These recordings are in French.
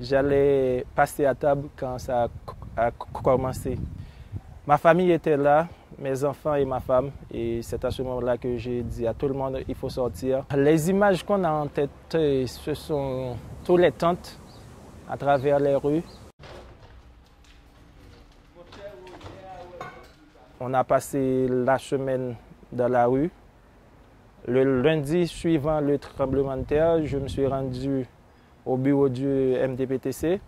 j'allais passer à table quand ça a commencé. Ma famille était là, mes enfants et ma femme, et c'est à ce moment-là que j'ai dit à tout le monde il faut sortir. Les images qu'on a en tête, ce sont tous les tentes à travers les rues. On a passé la semaine dans la rue. Le lundi suivant le tremblement de terre, je me suis rendu au bureau du MDPTC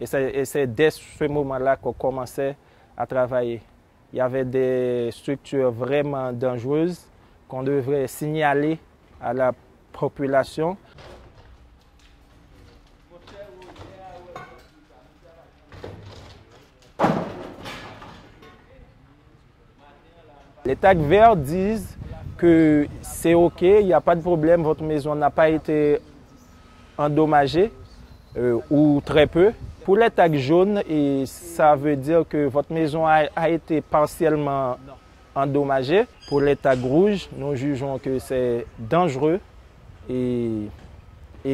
et c'est dès ce moment-là qu'on commençait à travailler. Il y avait des structures vraiment dangereuses qu'on devrait signaler à la population. Les tags verts disent que c'est OK, il n'y a pas de problème, votre maison n'a pas été endommagée ou très peu. Pour les tags jaunes, et ça veut dire que votre maison a été partiellement endommagée. Pour les tags rouges, nous jugeons que c'est dangereux et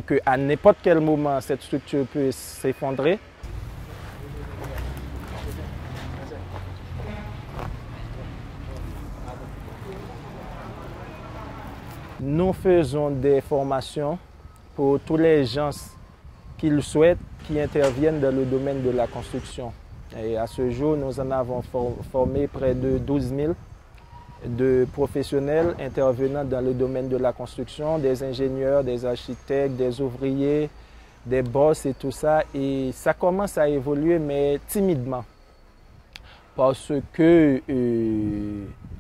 qu'à n'importe quel moment, cette structure peut s'effondrer. Nous faisons des formations pour tous les gens qui le souhaitent, qui interviennent dans le domaine de la construction. Et à ce jour, nous en avons formé près de 12 000 de professionnels intervenant dans le domaine de la construction, des ingénieurs, des architectes, des ouvriers, des boss et tout ça. Et ça commence à évoluer, mais timidement. Parce que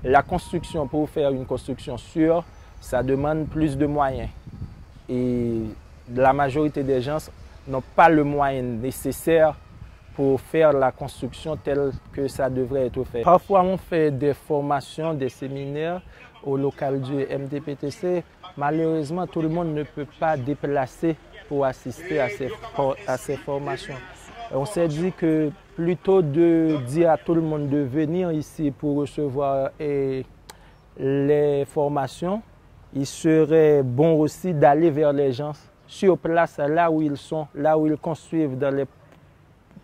la construction, pour faire une construction sûre, ça demande plus de moyens. Et la majorité des gens n'ont pas le moyen nécessaire pour faire la construction telle que ça devrait être fait. Parfois, on fait des formations, des séminaires au local du MDPTC. Malheureusement, tout le monde ne peut pas déplacer pour assister à ces formations. On s'est dit que plutôt de dire à tout le monde de venir ici pour recevoir les formations, il serait bon aussi d'aller vers les gens sur place, là où ils sont, là où ils construisent dans les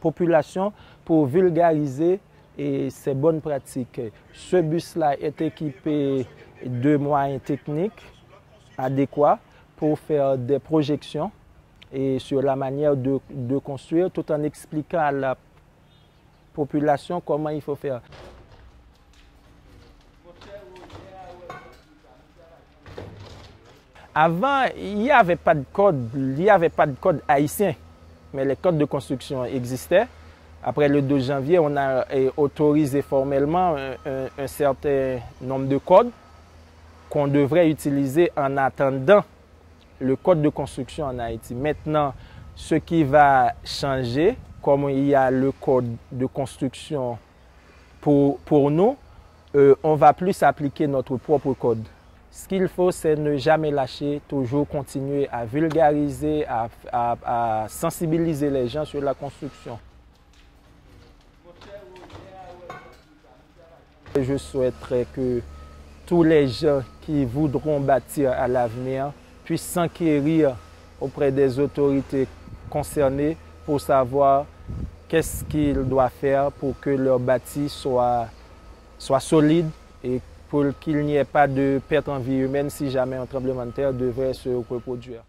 populations pour vulgariser ces bonnes pratiques. Ce bus-là est équipé de moyens techniques adéquats pour faire des projections et sur la manière de construire tout en expliquant à la population comment il faut faire. Avant, il n'y avait pas de code haïtien, mais les codes de construction existaient. Après le 12 janvier, on a autorisé formellement un certain nombre de codes qu'on devrait utiliser en attendant le code de construction en Haïti. Maintenant, ce qui va changer, comme il y a le code de construction pour nous, on va plus appliquer notre propre code. Ce qu'il faut, c'est ne jamais lâcher, toujours continuer à vulgariser, à sensibiliser les gens sur la construction. Je souhaiterais que tous les gens qui voudront bâtir à l'avenir puissent s'enquérir auprès des autorités concernées pour savoir qu'est-ce qu'ils doivent faire pour que leur bâti soit solide et pour qu'il n'y ait pas de perte en vie humaine si jamais un tremblement de terre devait se reproduire.